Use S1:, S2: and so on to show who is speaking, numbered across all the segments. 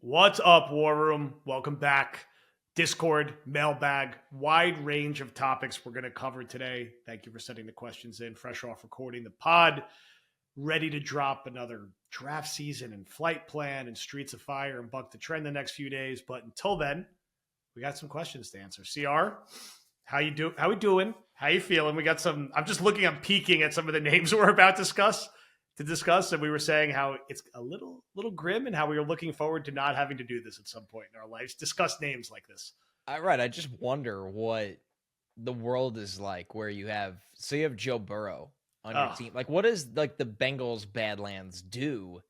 S1: What's up, War Room? Welcome back. Discord, mailbag, wide range of topics we're going to cover today. Thank you for sending the questions in. Fresh off recording the pod, ready to drop another draft season and flight plan and Streets of Fire and Buck the Trend the next few days. But until then, we got some questions to answer. CR, how we doing? How you feeling? We got some. I'm peeking at some of the names we're about to discuss, and we were saying how it's a little grim and how we were looking forward to not having to do this at some point in our lives. Discuss names like this.
S2: Right. I just wonder what the world is like where you have Joe Burrow on your team. Like, what does the Bengals Badlands do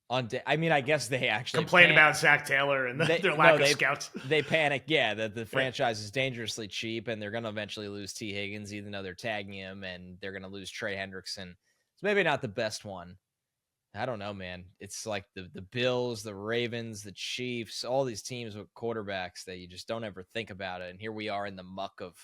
S2: on I mean, I guess they actually
S1: complain about Zach Taylor and their lack of scouts.
S2: They panic, that the franchise is dangerously cheap and they're going to eventually lose T. Higgins, even though they're tagging him, and they're going to lose Trey Hendrickson. It's maybe not the best one. I don't know, man. It's like the Bills, the Ravens, the Chiefs, all these teams with quarterbacks that you just don't ever think about it. And here we are in the muck of.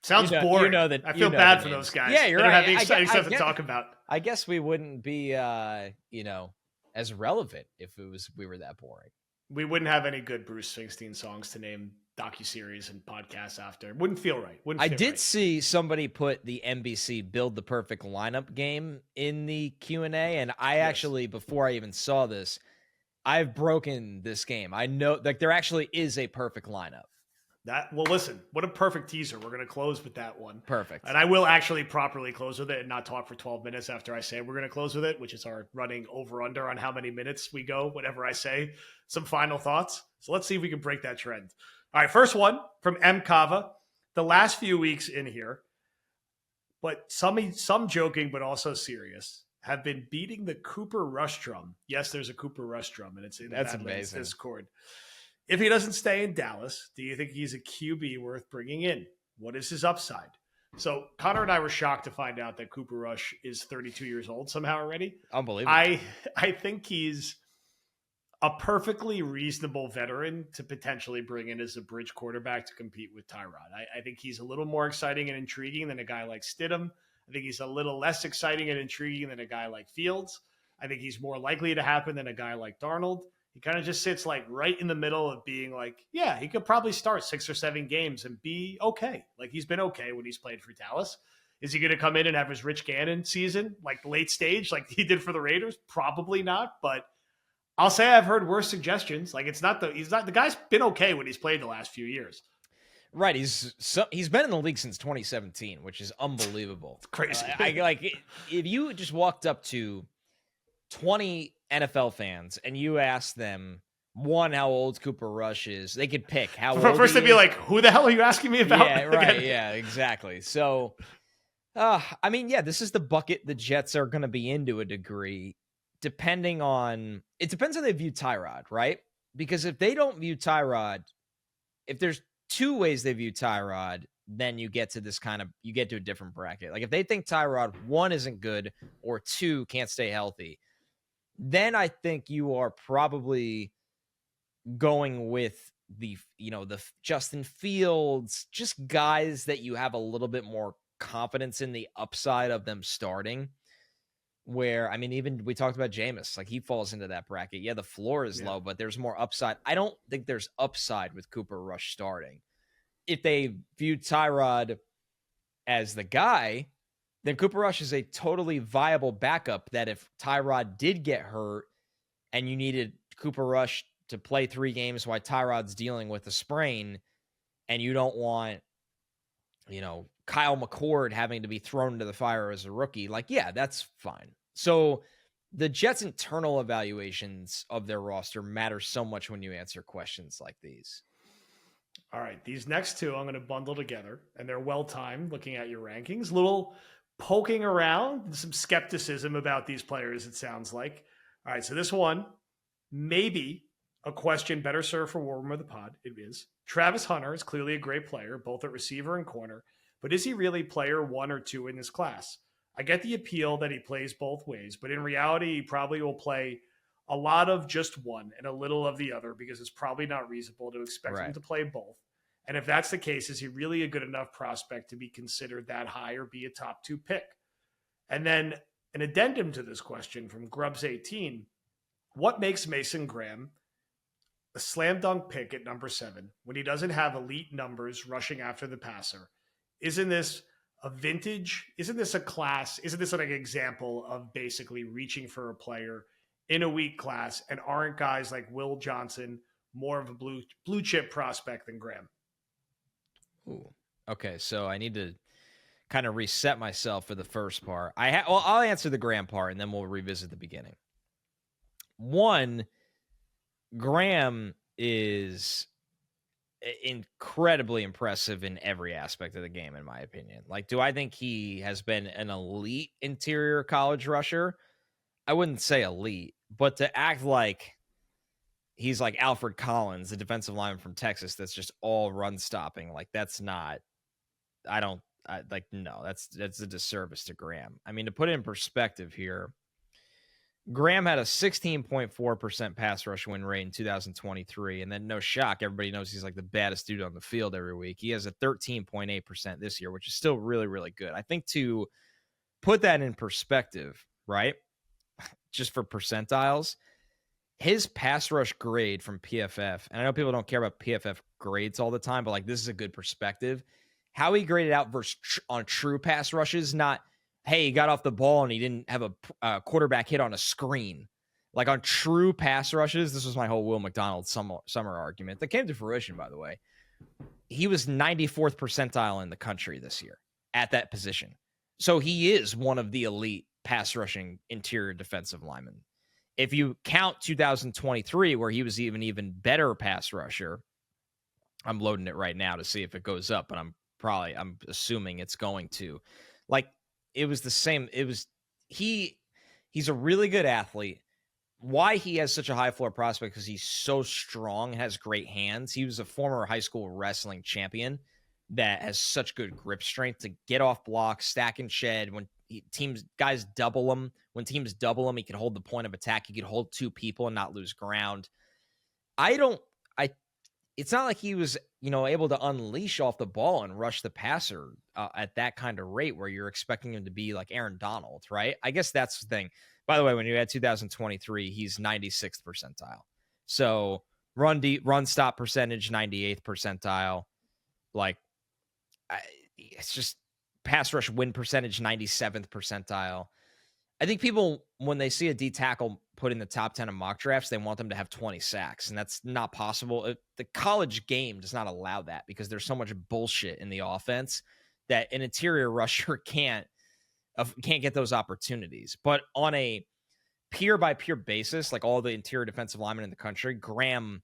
S1: Sounds boring. I feel bad for those guys.
S2: Yeah, you're
S1: right.
S2: Have
S1: the exciting stuff to talk about.
S2: I guess we wouldn't be, as relevant if we were that boring.
S1: We wouldn't have any good Bruce Springsteen songs to name docuseries and podcasts after. Wouldn't feel right.
S2: I did see somebody put the NBC Build the Perfect Lineup game in the Q&A, and I actually, before I even saw this, I've broken this game. I know there actually is a perfect lineup.
S1: Listen, what a perfect teaser. We're going to close with that one.
S2: Perfect.
S1: And I will actually properly close with it and not talk for 12 minutes after I say we're going to close with it, which is our running over under on how many minutes we go whenever I say some final thoughts. So let's see if we can break that trend. All right, first one from M. Kava. The last few weeks in here, but some joking but also serious, have been beating the Cooper Rush drum. Yes, there's a Cooper Rush drum, and it's in the Badlands Discord. If he doesn't stay in Dallas, do you think he's a QB worth bringing in? What is his upside? So Connor and I were shocked to find out that Cooper Rush is 32 years old somehow already.
S2: Unbelievable.
S1: I think he's a perfectly reasonable veteran to potentially bring in as a bridge quarterback to compete with Tyrod. I think he's a little more exciting and intriguing than a guy like Stidham. I think he's a little less exciting and intriguing than a guy like Fields. I think he's more likely to happen than a guy like Darnold. He kind of just sits like right in the middle of being like, yeah, he could probably start 6 or 7 games and be okay. Like he's been okay when he's played for Dallas. Is he going to come in and have his Rich Gannon season, like late stage, like he did for the Raiders? Probably not, but I'll say I've heard worse suggestions. Like the guy's been okay when he's played the last few years.
S2: Right. He's been in the league since 2017, which is unbelievable.
S1: It's crazy.
S2: If you just walked up to 20 NFL fans and you asked them, one, how old Cooper Rush is, they could pick how old.
S1: First, they'd be like, who the hell are you asking me about?
S2: Yeah, right. Yeah, exactly. So, this is the bucket the Jets are going to be in to a degree. It depends how they view Tyrod, right? Because if they don't view Tyrod, if there's 2 ways they view Tyrod, then you get to a different bracket. Like if they think Tyrod, 1, isn't good, or 2, can't stay healthy, then I think you are probably going with the Justin Fields, just guys that you have a little bit more confidence in the upside of them starting. Where, even we talked about Jameis, like he falls into that bracket. Yeah, the floor is low, but there's more upside. I don't think there's upside with Cooper Rush starting. If they view Tyrod as the guy, then Cooper Rush is a totally viable backup that if Tyrod did get hurt and you needed Cooper Rush to play 3 games while Tyrod's dealing with a sprain and you don't want, Kyle McCord having to be thrown into the fire as a rookie, that's fine. So the Jets' internal evaluations of their roster matter so much when you answer questions like these.
S1: All right, these next 2 I'm going to bundle together, and they're well-timed looking at your rankings. Little poking around, some skepticism about these players, it sounds like. All right, so this one, maybe a question better served for War Room of the Pod. It is. Travis Hunter is clearly a great player, both at receiver and corner, but is he really player 1 or 2 in this class? I get the appeal that he plays both ways, but in reality, he probably will play a lot of just one and a little of the other because it's probably not reasonable to expect him to play both. And if that's the case, is he really a good enough prospect to be considered that high or be a top 2 pick? And then an addendum to this question from Grubs18. What makes Mason Graham a slam dunk pick at number 7 when he doesn't have elite numbers rushing after the passer. Isn't this a vintage? Isn't this a class? Isn't this like an example of basically reaching for a player in a weak class? And aren't guys like Will Johnson more of a blue chip prospect than Graham?
S2: Ooh. Okay, so I need to kind of reset myself for the first part. Well, I'll answer the Graham part, and then we'll revisit the beginning. One, Graham is incredibly impressive in every aspect of the game, in my opinion. Like, do I think he has been an elite interior college rusher? I wouldn't say elite, but to act like he's like Alfred Collins, the defensive lineman from Texas, that's just all run stopping. Like, that's not, no, that's a disservice to Graham. I mean, to put it in perspective here, Graham had a 16.4% pass rush win rate in 2023. And then no shock, everybody knows he's like the baddest dude on the field every week. He has a 13.8% this year, which is still really, really good. I think to put that in perspective, right? Just for percentiles, his pass rush grade from PFF, and I know people don't care about PFF grades all the time, but like this is a good perspective. How he graded out on true pass rushes, not, hey, he got off the ball and he didn't have a quarterback hit on a screen. Like on true pass rushes, this was my whole Will McDonald summer argument that came to fruition, by the way. He was 94th percentile in the country this year at that position. So he is one of the elite pass rushing interior defensive linemen. If you count 2023, where he was even better pass rusher, I'm loading it right now to see if it goes up, but I'm assuming it's going to. Like, it was the same. He's a really good athlete. Why he has such a high floor prospect? Because he's so strong, has great hands. He was a former high school wrestling champion that has such good grip strength to get off blocks, stack and shed. When guys double him, when teams double him, he can hold the point of attack. He could hold two people and not lose ground. It's not like he was, able to unleash off the ball and rush the passer at that kind of rate where you're expecting him to be like Aaron Donald, right? I guess that's the thing. By the way, when you had 2023, he's 96th percentile. So run stop percentage, 98th percentile. Like, it's just pass rush win percentage, 97th percentile. I think people, when they see a D tackle put in the top 10 of mock drafts, they want them to have 20 sacks, and that's not possible. The college game does not allow that because there's so much bullshit in the offense that an interior rusher can't get those opportunities. But on a peer-by-peer basis, like all the interior defensive linemen in the country, Graham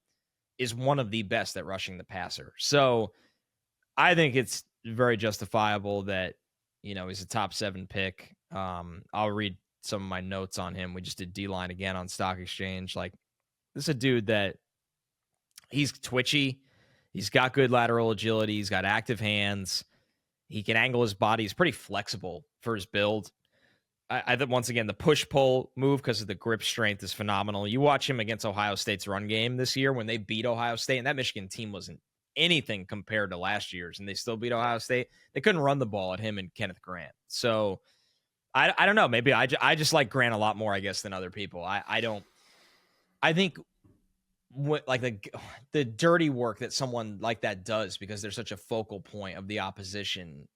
S2: is one of the best at rushing the passer. So I think it's very justifiable that, he's a top 7 pick. I'll read some of my notes on him. We just did D-line again on Stock Exchange. Like, this is a dude that he's twitchy. He's got good lateral agility. He's got active hands. He can angle his body. He's pretty flexible for his build. I think, once again, the push-pull move because of the grip strength is phenomenal. You watch him against Ohio State's run game this year when they beat Ohio State, and that Michigan team wasn't anything compared to last year's, and they still beat Ohio State. They couldn't run the ball at him and Kenneth Grant. So I don't know. Maybe I just like Grant a lot more, I guess, than other people. I think the dirty work that someone like that does, because they're such a focal point of the opposition.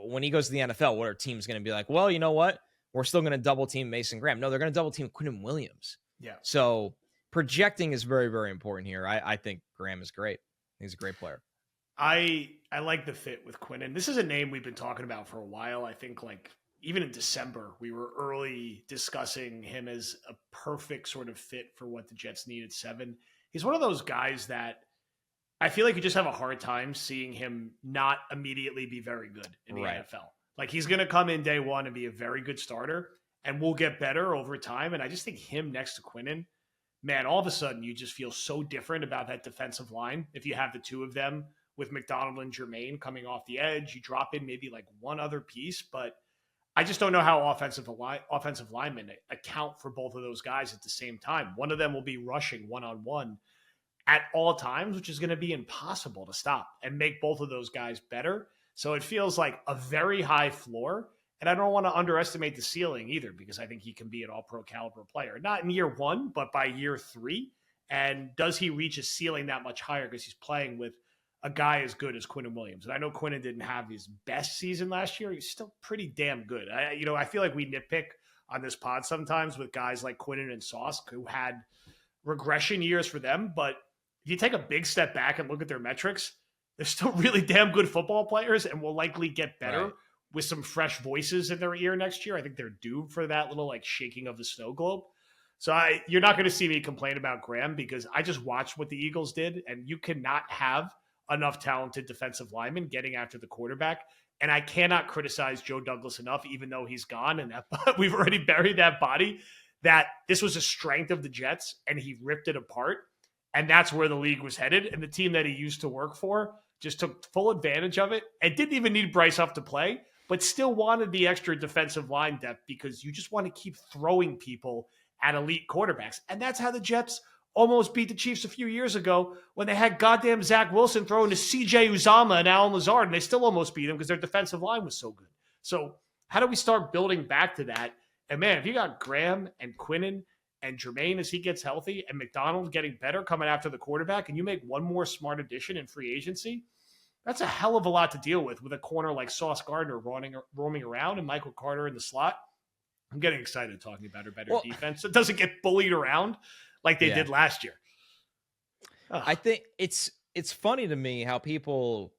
S2: When he goes to the NFL, what are teams going to be like? Well, you know what? We're still going to double team Mason Graham. No, they're going to double team Quinton Williams.
S1: Yeah.
S2: So projecting is very, very important here. I think Graham is great. He's a great player.
S1: I like the fit with Quinton. This is a name we've been talking about for a while. I think even in December, we were early discussing him as a perfect sort of fit for what the Jets needed 7. He's one of those guys that I feel like you just have a hard time seeing him not immediately be very good in the NFL. Like, he's going to come in day one and be a very good starter, and we'll get better over time. And I just think him next to Quinton, man, all of a sudden you just feel so different about that defensive line. If you have the two of them with McDonald and Jermaine coming off the edge, you drop in maybe like one other piece, but I just don't know how offensive linemen account for both of those guys at the same time. One of them will be rushing one-on-one at all times, which is going to be impossible to stop and make both of those guys better. So it feels like a very high floor, and I don't want to underestimate the ceiling either, because I think he can be an all-pro caliber player. Not in year 1, but by year 3. And does he reach his ceiling that much higher because he's playing with a guy as good as Quinnen Williams? And I know Quinnen didn't have his best season last year. He's still pretty damn good. I feel like we nitpick on this pod sometimes with guys like Quinnen and Sauce who had regression years for them. But if you take a big step back and look at their metrics, they're still really damn good football players and will likely get better with some fresh voices in their ear next year. I think they're due for that little like shaking of the snow globe. So you're not going to see me complain about Graham because I just watched what the Eagles did, and you cannot have enough talented defensive linemen getting after the quarterback. And I cannot criticize Joe Douglas enough, even though he's gone and we've already buried that body, that this was a strength of the Jets and he ripped it apart. And that's where the league was headed. And the team that he used to work for just took full advantage of it and didn't even need Bryce Huff to play, but still wanted the extra defensive line depth because you just want to keep throwing people at elite quarterbacks. And that's how the Jets almost beat the Chiefs a few years ago when they had goddamn Zach Wilson throwing to CJ Uzama and Alan Lazard, and they still almost beat him because their defensive line was so good. So how do we start building back to that? And man, if you got Graham and Quinnen and Jermaine as he gets healthy and McDonald getting better coming after the quarterback, and you make one more smart addition in free agency, that's a hell of a lot to deal with a corner like Sauce Gardner roaming around and Michael Carter in the slot. I'm getting excited talking about her better defense. It doesn't get bullied around like they did last year. Ugh.
S2: I think it's funny to me how people...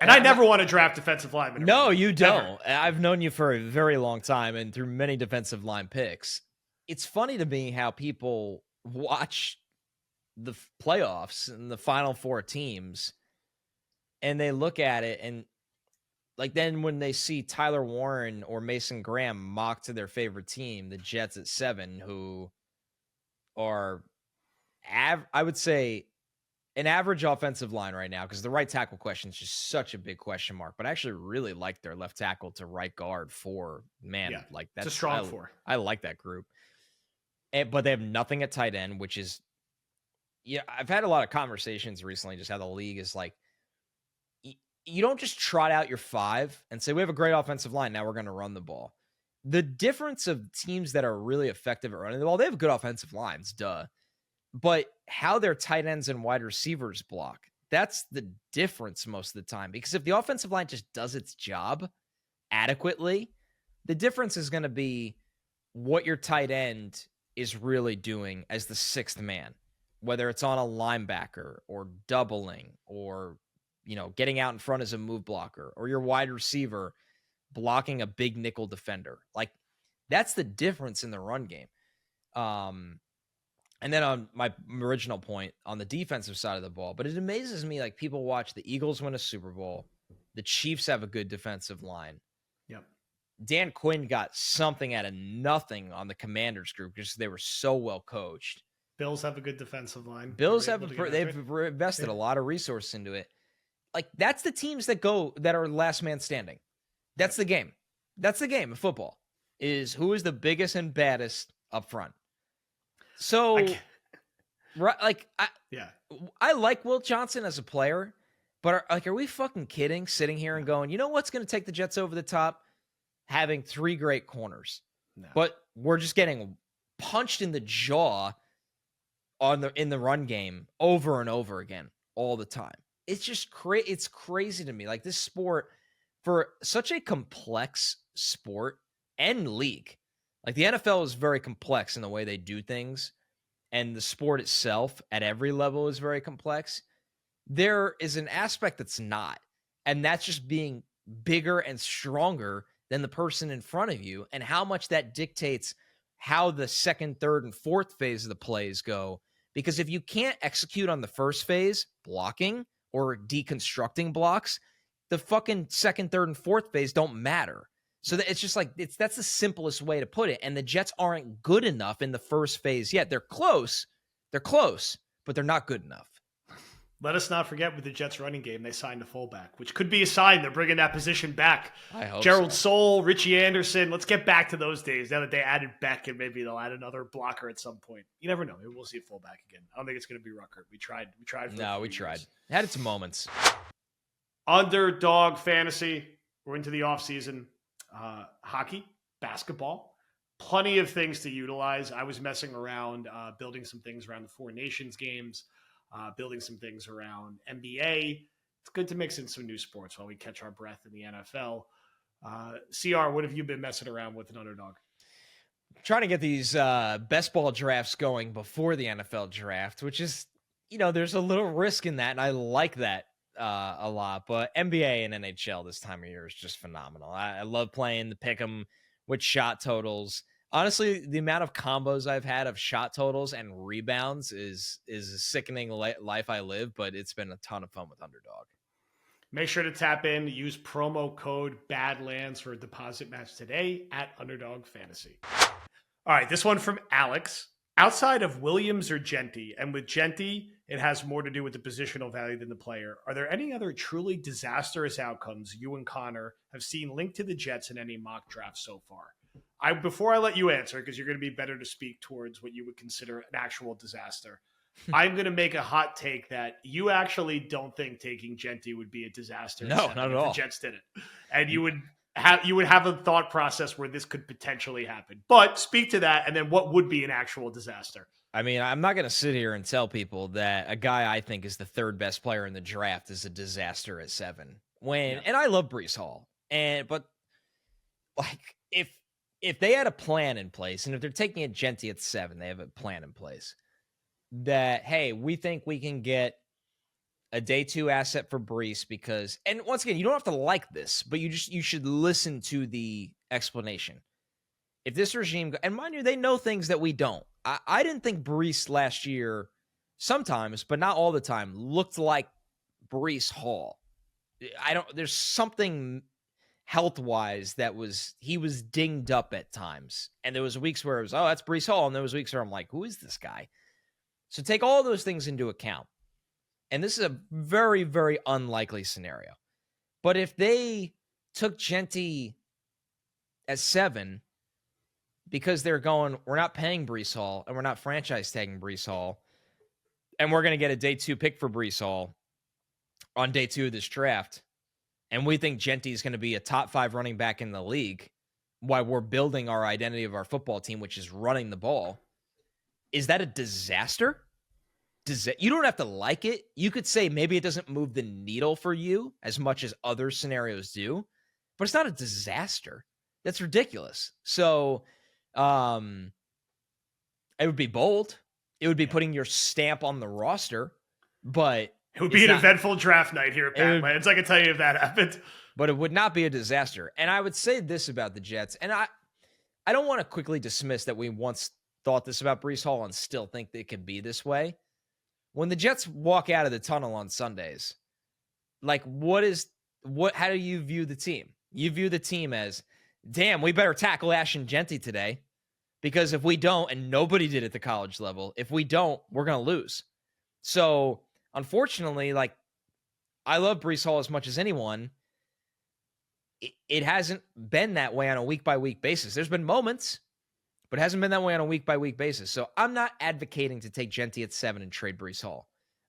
S1: And I never want to draft defensive linemen.
S2: No, you don't. Never. I've known you for a very long time and through many defensive line picks. It's funny to me how people watch the playoffs and the final four teams and they look at it and like then when they see Tyler Warren or Mason Graham mock to their favorite team, the Jets at 7, who are, I would say, an average offensive line right now, because the right tackle question is just such a big question mark. But I actually really like their left tackle to right guard like that's
S1: a strong four.
S2: I like that group. But they have nothing at tight end, which is, I've had a lot of conversations recently, just how the league is like, you don't just trot out your 5 and say, we have a great offensive line, now we're going to run the ball. The difference of teams that are really effective at running the ball, they have good offensive lines, duh. But how their tight ends and wide receivers block, that's the difference most of the time. Because if the offensive line just does its job adequately, the difference is going to be what your tight end is really doing as the 6th man, whether it's on a linebacker or doubling or getting out in front as a move blocker, or your wide receiver blocking a big nickel defender. Like, that's the difference in the run game. And then on my original point on the defensive side of the ball, but it amazes me, like, people watch the Eagles win a Super Bowl. The Chiefs have a good defensive line.
S1: Yep.
S2: Dan Quinn got something out of nothing on the Commanders group because they were so well coached.
S1: Bills have a good defensive line.
S2: Bills they've invested a lot of resources into it. Like, that's the teams that are last man standing. That's the game. That's the game of football, is who is the biggest and baddest up front. So, I like Will Johnson as a player, but are we fucking kidding? Sitting here and going, you know what's going to take the Jets over the top? Having 3 great corners. No. But we're just getting punched in the jaw in the run game over and over again all the time. It's just it's crazy to me. Like, this sport, for such a complex sport and league, like the NFL is very complex in the way they do things, and the sport itself at every level is very complex. There is an aspect that's not, and that's just being bigger and stronger than the person in front of you, and how much that dictates how the second, third, and fourth phase of the plays go. Because if you can't execute on the first phase, blocking or deconstructing blocks, the fucking second, third, and fourth phase don't matter. So it's just like, that's the simplest way to put it. And the Jets aren't good enough in the first phase yet. They're close, but they're not good enough.
S1: Let us not forget with the Jets running game, they signed a fullback, which could be a sign they're bringing that position back.
S2: I hope
S1: Gerald
S2: so.
S1: Soule, Richie Anderson. Let's get back to those days. Now that they added Beck, and maybe they'll add another blocker at some point. You never know. Maybe we'll see a fullback again. I don't think it's going to be Rucker. We tried. We tried.
S2: It had its moments.
S1: Underdog fantasy. We're into the off season. Hockey, basketball. plenty of things to utilize. I was messing around, building some things around the Four Nations games, building some things around NBA. It's good to mix in some new sports while we catch our breath in the NFL. CR, what have you been messing around with an underdog?
S2: Trying to get these best ball drafts going before the NFL draft, which is, there's a little risk in that, and I like that a lot. But NBA and NHL this time of year is just phenomenal. I love playing the pick 'em with shot totals. Honestly, the amount of combos I've had of shot totals and rebounds is a sickening life I live, but it's been a ton of fun with Underdog.
S1: Make sure to tap in, use promo code Badlands for a deposit match today at Underdog Fantasy. All right, this one from Alex. Outside of Williams or Genty, and with Genty, it has more to do with the positional value than the player. Are there any other truly disastrous outcomes you and Connor have seen linked to the Jets in any mock drafts so far? Before I let you answer, because you're going to be better to speak towards what you would consider an actual disaster, I'm going to make a hot take that you actually don't think taking Genty would be a disaster.
S2: No, not at all.
S1: The Jets did it, and you would have a thought process where this could potentially happen. But speak to that, and then what would be an actual disaster?
S2: I mean, I'm not going to sit here and tell people that a guy I think is the third best player in the draft is a disaster at 7. And I love Breece Hall, but like if they had a plan in place, and if they're taking a Genty at 7, they have a plan in place that, hey, we think we can get a day 2 asset for Breece because, and once again, you don't have to like this, but you should listen to the explanation. If this regime, and mind you, they know things that we don't. I didn't think Breece last year, sometimes, but not all the time, looked like Breece Hall. There's something health-wise he was dinged up at times. And there was weeks where it was, oh, that's Breece Hall. And there was weeks where I'm like, who is this guy? So take all those things into account. And this is a very, very unlikely scenario. But if they took Genty at 7 because they're going, we're not paying Breece Hall and we're not franchise tagging Breece Hall, and we're going to get a day 2 pick for Breece Hall on day 2 of this draft, and we think Genty is going to be a top 5 running back in the league while we're building our identity of our football team, which is running the ball, is that a disaster? You don't have to like it. You could say maybe it doesn't move the needle for you as much as other scenarios do, but it's not a disaster. That's ridiculous. So it would be bold. It would be putting your stamp on the roster, but
S1: it would be an eventful draft night here at Badlands. I can tell you if that happened.
S2: But it would not be a disaster. And I would say this about the Jets, and I don't want to quickly dismiss that we once thought this about Breece Hall and still think that it could be this way. When the Jets walk out of the tunnel on Sundays, like how do you view the team? You view the team as, damn, we better tackle Ashton Genty today, because if we don't, and nobody did at the college level, if we don't, we're going to lose. So unfortunately, like, I love Breece Hall as much as anyone. It hasn't been that way on a week-by-week basis. There's been moments, but it hasn't been that way on a week-by-week basis. So I'm not advocating to take Genty at 7 and trade Breece Hall.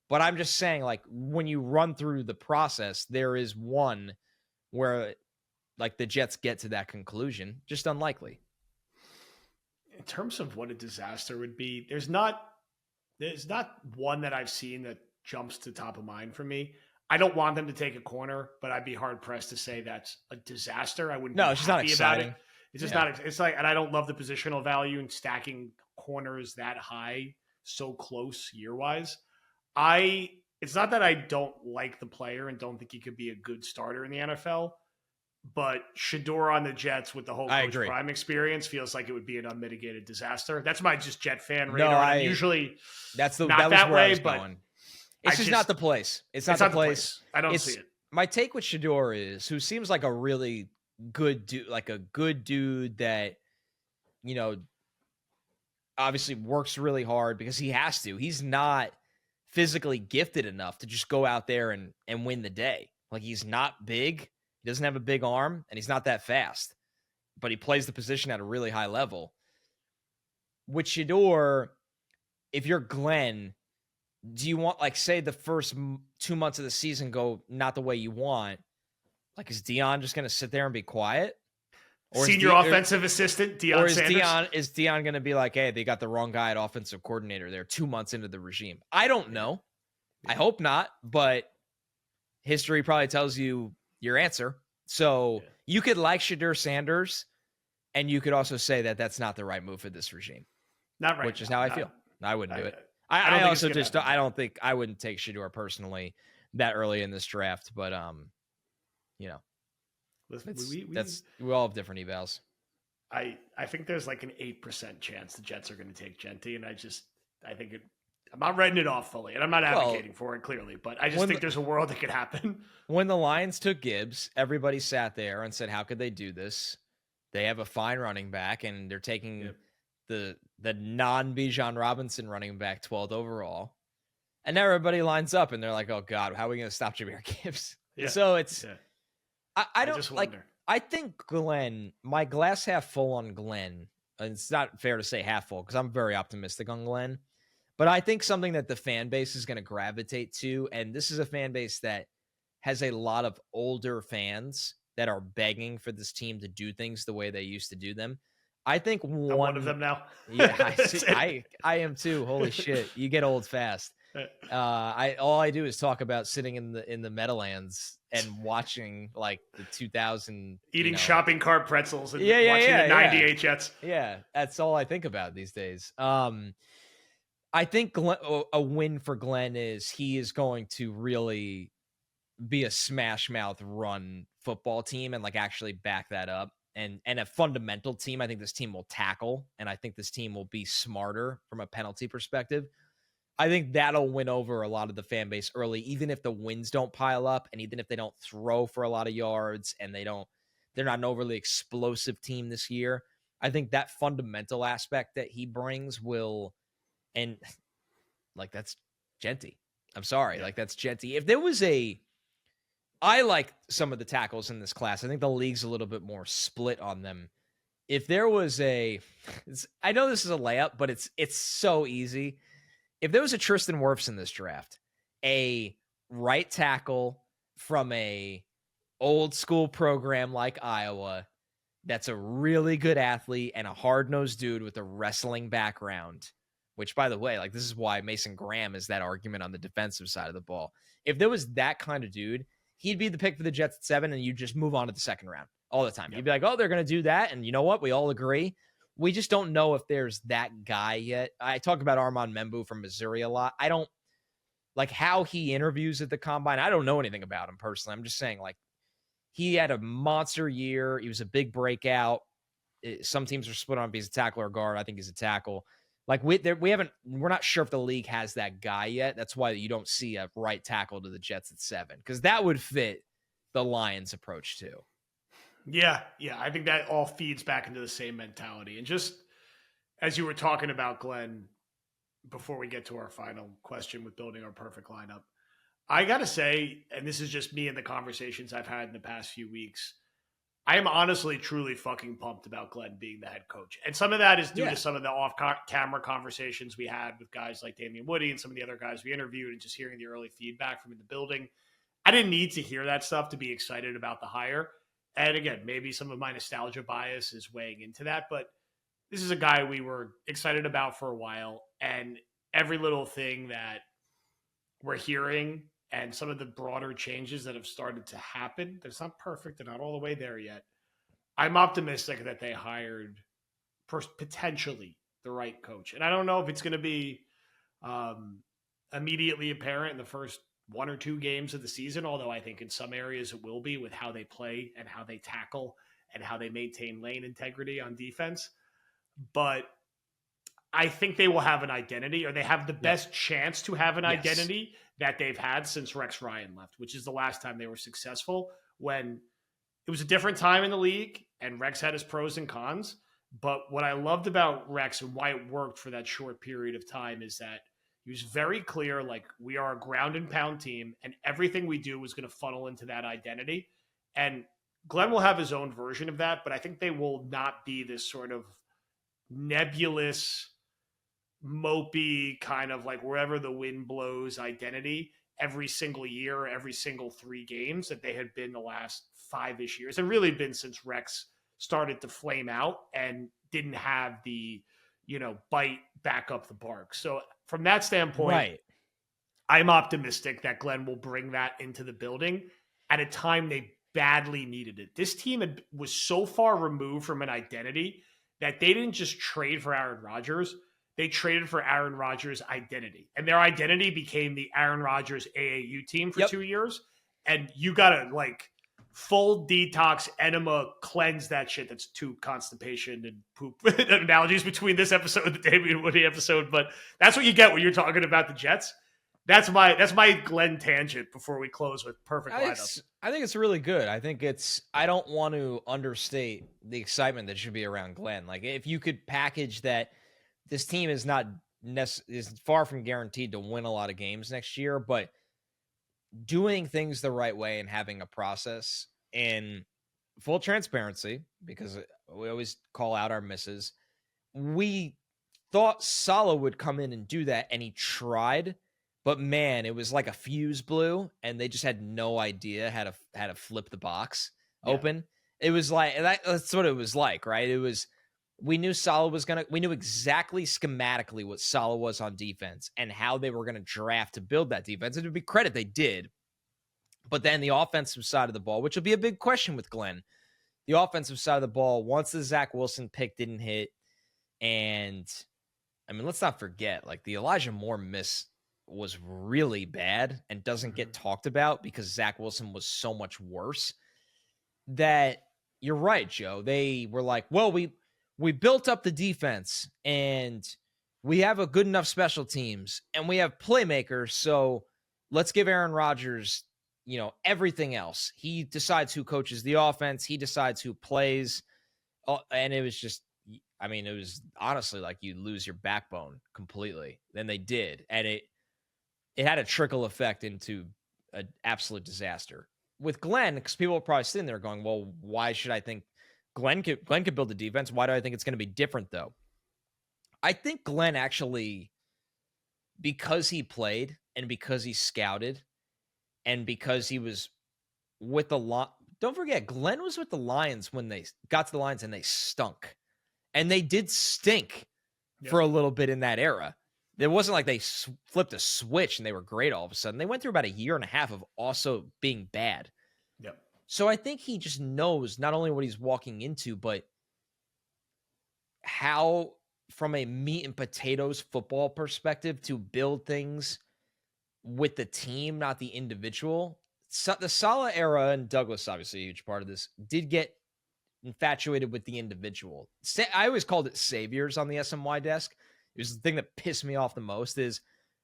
S2: But I'm just saying, like, when you run through the process, there is one where, like, the Jets get to that conclusion. Just unlikely.
S1: In terms of what a disaster would be, there's not one that I've seen that jumps to top of mind for me. I don't want them to take a corner, but I'd be hard pressed to say that's a disaster. I wouldn't. No,
S2: it's just not exciting.
S1: It's just not. It's like, and I don't love the positional value and stacking corners that high so close year wise. It's not that I don't like the player and don't think he could be a good starter in the NFL, but Shador on the Jets with the whole Coach Prime experience feels like it would be an unmitigated disaster. That's my just Jet fan radar. No, usually
S2: that's
S1: not that way, but
S2: going. It's just not the place. It's not the place.
S1: I don't see it.
S2: My take with Shador is, who seems like a really good dude, like a good dude that, obviously works really hard because he has to. He's not physically gifted enough to just go out there and win the day. Like, he's not big. He doesn't have a big arm, and he's not that fast. But he plays the position at a really high level. With Shador, if you're Glenn, do you want, like, say the first 2 months of the season go not the way you want? Like, is Dion just going to sit there and be quiet?
S1: Senior offensive assistant Deion
S2: or
S1: Sanders.
S2: Is Deion going to be like, hey, they got the wrong guy at offensive coordinator there 2 months into the regime? I don't know. I hope not, but history probably tells you your answer. So you could like Shadur Sanders, and you could also say that that's not the right move for this regime.
S1: Not right.
S2: Which is how I feel. I wouldn't do it.
S1: I
S2: also just I don't think I wouldn't take Shadur personally that early in this draft, but we all have different evals.
S1: I think there's like an 8% chance the Jets are going to take Genty, and I'm not writing it off fully, and I'm not advocating for it clearly, but I just think there's a world that could happen.
S2: When the Lions took Gibbs, everybody sat there and said, how could they do this? They have a fine running back, and they're taking the non-Bijan Robinson running back 12th overall. And now everybody lines up, and they're like, oh, God, how are we going to stop Jahmyr Gibbs? Yeah. So it's I don't just like – I think Glenn – my glass half full on Glenn – and it's not fair to say half full because I'm very optimistic on Glenn. But I think something that the fan base is going to gravitate to, and this is a fan base that has a lot of older fans that are begging for this team to do things the way they used to do them. I think
S1: I'm one of them now.
S2: Yeah, I am too. Holy shit, you get old fast. All I do is talk about sitting in the Meadowlands and watching like the 2000
S1: eating shopping cart pretzels and watching the 98 Jets.
S2: Yeah, that's all I think about these days. I think a win for Glenn is he is going to really be a smash mouth run football team and like actually back that up and a fundamental team. I think this team will tackle, and I think this team will be smarter from a penalty perspective. I think that'll win over a lot of the fan base early, even if the wins don't pile up and even if they don't throw for a lot of yards and they're not an overly explosive team this year. I think that fundamental aspect that he brings will. And like, that's Genty. I'm sorry. Like, that's Genty. If there was I like some of the tackles in this class. I think the league's a little bit more split on them. If there was I know this is a layup, but it's so easy. If there was a Tristan Wirfs in this draft, a right tackle from a old school program like Iowa, that's a really good athlete and a hard-nosed dude with a wrestling background, which, by the way, like, this is why Mason Graham is that argument on the defensive side of the ball. If there was that kind of dude, he'd be the pick for the Jets at 7, and you just move on to the second round all the time. Yep. You'd be like, oh, they're going to do that, and you know what? We all agree. We just don't know if there's that guy yet. I talk about Armand Membu from Missouri a lot. I don't like how he interviews at the Combine. I don't know anything about him personally. I'm just saying, like, he had a monster year. He was a big breakout. Some teams are split on if he's a tackle or guard. I think he's a tackle. Like, we're not sure if the league has that guy yet. That's why you don't see a right tackle to the Jets at 7, because that would fit the Lions' approach too.
S1: Yeah. I think that all feeds back into the same mentality. And just as you were talking about, Glenn, before we get to our final question with building our perfect lineup, I got to say, and this is just me and the conversations I've had in the past few weeks, I am honestly, truly fucking pumped about Glenn being the head coach. And some of that is due to some of the off-camera conversations we had with guys like Damian Woody and some of the other guys we interviewed, and just hearing the early feedback from in the building. I didn't need to hear that stuff to be excited about the hire. And again, maybe some of my nostalgia bias is weighing into that, but this is a guy we were excited about for a while. And every little thing that we're hearing and some of the broader changes that have started to happen, it's not perfect. They're not all the way there yet. I'm optimistic that they hired potentially the right coach. And I don't know if it's going to be immediately apparent in the first 1 or 2 games of the season, although I think in some areas it will be with how they play and how they tackle and how they maintain lane integrity on defense. But I think they will have an identity, or they have the best chance to have an identity that they've had since Rex Ryan left, which is the last time they were successful, when it was a different time in the league and Rex had his pros and cons. But what I loved about Rex and why it worked for that short period of time is that he was very clear, like, we are a ground and pound team, and everything we do is going to funnel into that identity. And Glenn will have his own version of that, but I think they will not be this sort of nebulous, mopey kind of like wherever the wind blows identity every single year, every single 3 games that they had been the last 5-ish years, and really been since Rex started to flame out and didn't have the, bite back up the bark. So from that standpoint,
S2: Right.
S1: I'm optimistic that Glenn will bring that into the building at a time they badly needed it. This team was so far removed from an identity that they didn't just trade for Aaron Rodgers. They traded for Aaron Rodgers' identity. And their identity became the Aaron Rodgers AAU team for 2 years. And you got to full detox, enema, cleanse that shit. That's two constipation and poop analogies between this episode and the David Woody episode. But that's what you get when you're talking about the Jets. That's my Glenn tangent before we close with perfect lineup.
S2: I think it's really good. I don't want to understate the excitement that should be around Glenn. Like, if you could package that, this team is is far from guaranteed to win a lot of games next year, but doing things the right way and having a process and full transparency, because we always call out our misses. We thought Saleh would come in and do that, and he tried. But man, it was like a fuse blew, and they just had no idea how to flip the box open. It was like that's what it was like, right? It was, we knew Saleh was we knew exactly schematically what Saleh was on defense and how they were gonna draft to build that defense. And to be credit, they did. But then the offensive side of the ball, which will be a big question with Glenn, the offensive side of the ball, once the Zach Wilson pick didn't hit, and I mean, let's not forget, like, the Elijah Moore miss was really bad and doesn't get talked about because Zach Wilson was so much worse. That you're right, Joe. They were like, well, we built up the defense and we have a good enough special teams and we have playmakers. So let's give Aaron Rodgers, everything else. He decides who coaches the offense. He decides who plays. And it was just, it was honestly like you lose your backbone completely. Then they did. And it had a trickle effect into an absolute disaster. With Glenn, because people are probably sitting there going, well, why should I think Glenn could build a defense? Why do I think it's going to be different, though? I think Glenn actually, because he played and because he scouted and because he was with the don't forget, Glenn was with the Lions when they got to the Lions and they stunk. And they did stink for a little bit in that era. It wasn't like they flipped a switch and they were great all of a sudden. They went through about a year and a half of also being bad.
S1: Yep.
S2: So I think he just knows not only what he's walking into, but how, from a meat and potatoes football perspective, to build things with the team, not the individual. So the Saleh era, and Douglas, obviously a huge part of this, did get infatuated with the individual. I always called it saviors on the SMY desk. It was the thing that pissed me off the most is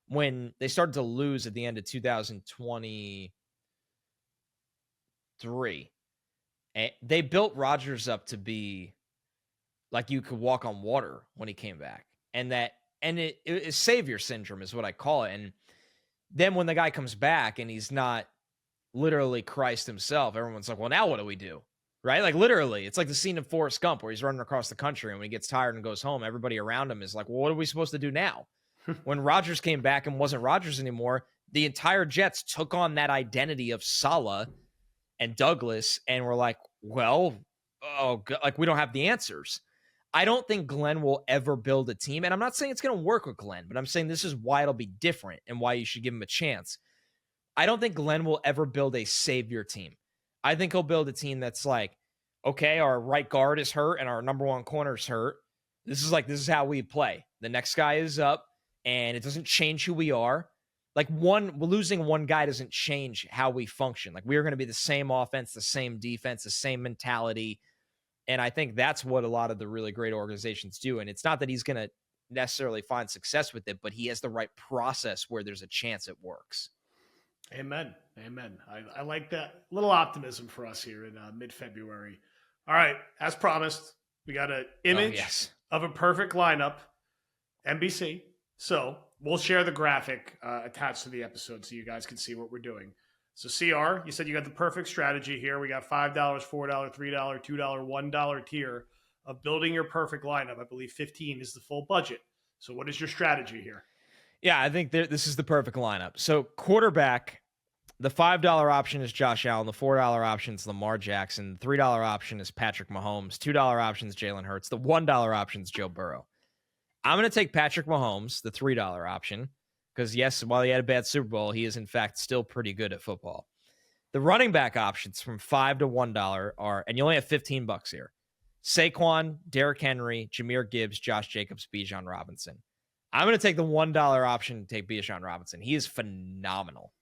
S2: when they started to lose at the end of 2023. And they built Rodgers up to be like you could walk on water when he came back. And it is savior syndrome is what I call it. And then when the guy comes back and he's not literally Christ himself, everyone's like, well, now what do we do? Right? Like, literally, it's like the scene of Forrest Gump where he's running across the country, and when he gets tired and goes home, everybody around him is like, well, what are we supposed to do now? When Rodgers came back and wasn't Rodgers anymore, the entire Jets took on that identity of Saleh and Douglas and were like, well, we don't have the answers. I don't think Glenn will ever build a team, and I'm not saying it's going to work with Glenn, but I'm saying this is why it'll be different and why you should give him a chance. I don't think Glenn will ever build a savior team. I think he'll build a team that's like, okay, our right guard is hurt and our number one corner is hurt. This is how we play. The next guy is up, and it doesn't change who we are. Like, losing one guy doesn't change how we function. Like, we are going to be the same offense, the same defense, the same mentality. And I think that's what a lot of the really great organizations do. And it's not that he's going to necessarily find success with it, but he has the right process where there's a chance it works.
S1: Amen. I like that little optimism for us here in mid-February. All right. As promised, we got an image of a perfect lineup, NBC. So we'll share the graphic attached to the episode so you guys can see what we're doing. So CR, you said you got the perfect strategy here. We got $5, $4, $3, $2, $1 tier of building your perfect lineup. I believe 15 is the full budget. So what is your strategy here?
S2: Yeah, I think this is the perfect lineup. So quarterback, The $5 option is Josh Allen. The $4 option is Lamar Jackson. The $3 option is Patrick Mahomes. $2 option is Jalen Hurts. The $1 option is Joe Burrow. I'm going to take Patrick Mahomes, the $3 option, because yes, while he had a bad Super Bowl, he is in fact still pretty good at football. The running back options from $5 to $1 are, and you only have $15 here, Saquon, Derrick Henry, Jahmyr Gibbs, Josh Jacobs, Bijan Robinson. I'm going to take the $1 option and take Bijan Robinson. He is phenomenal.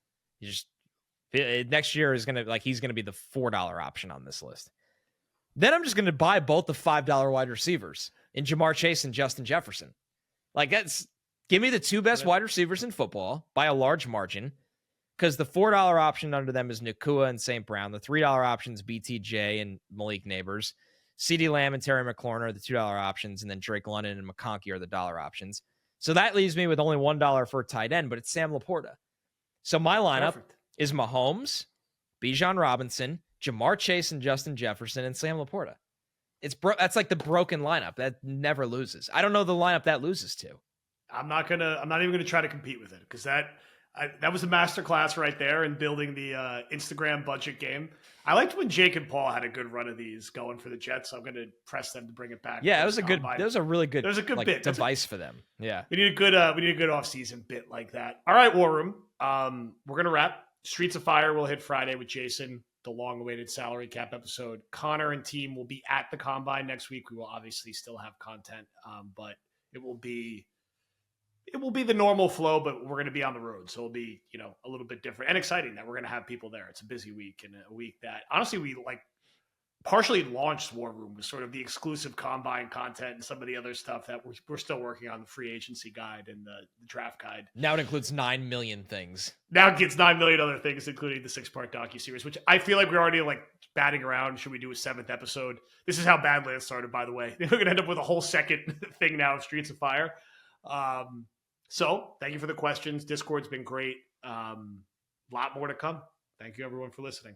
S2: Next year is he's going to be the $4 option on this list. Then I'm just going to buy both the $5 wide receivers in Jamar Chase and Justin Jefferson. Give me the two best wide receivers in football by a large margin, because the $4 option under them is Nakua and St. Brown. The $3 option is BTJ and Malik Neighbors. CeeDee Lamb and Terry McLaurin are the $2 options, and then Drake London and McConkey are the dollar options. So that leaves me with only $1 for a tight end, but it's Sam Laporta. So my lineup is Mahomes, Bijan Robinson, Jamar Chase and Justin Jefferson, and Sam Laporta. That's like the broken lineup that never loses. I don't know the lineup that loses to.
S1: I'm not even gonna try to compete with it, because that was a masterclass right there in building the Instagram budget game. I liked when Jake and Paul had a good run of these going for the Jets. So I'm going to press them to bring it back.
S2: Yeah, it was a really good
S1: bit
S2: device for them. Yeah,
S1: we need a good off-season bit like that. All right, War Room. We're going to wrap. Streets of Fire will hit Friday with Jason, the long-awaited salary cap episode. Connor and team will be at the Combine next week. We will obviously still have content, but it will be the normal flow, but we're going to be on the road. So it'll be, a little bit different and exciting that we're going to have people there. It's a busy week, and a week that honestly we partially launched War Room with sort of the exclusive Combine content and some of the other stuff that we're still working on, the free agency guide and the draft guide.
S2: Now it includes 9 million things.
S1: Now it gets 9 million other things, including the 6-part docuseries, which I feel like we're already batting around. Should we do a 7th episode? This is how Badlands started, by the way. We're going to end up with a whole second thing now of Streets of Fire. So thank you for the questions. Discord's been great. Lot more to come. Thank you everyone for listening.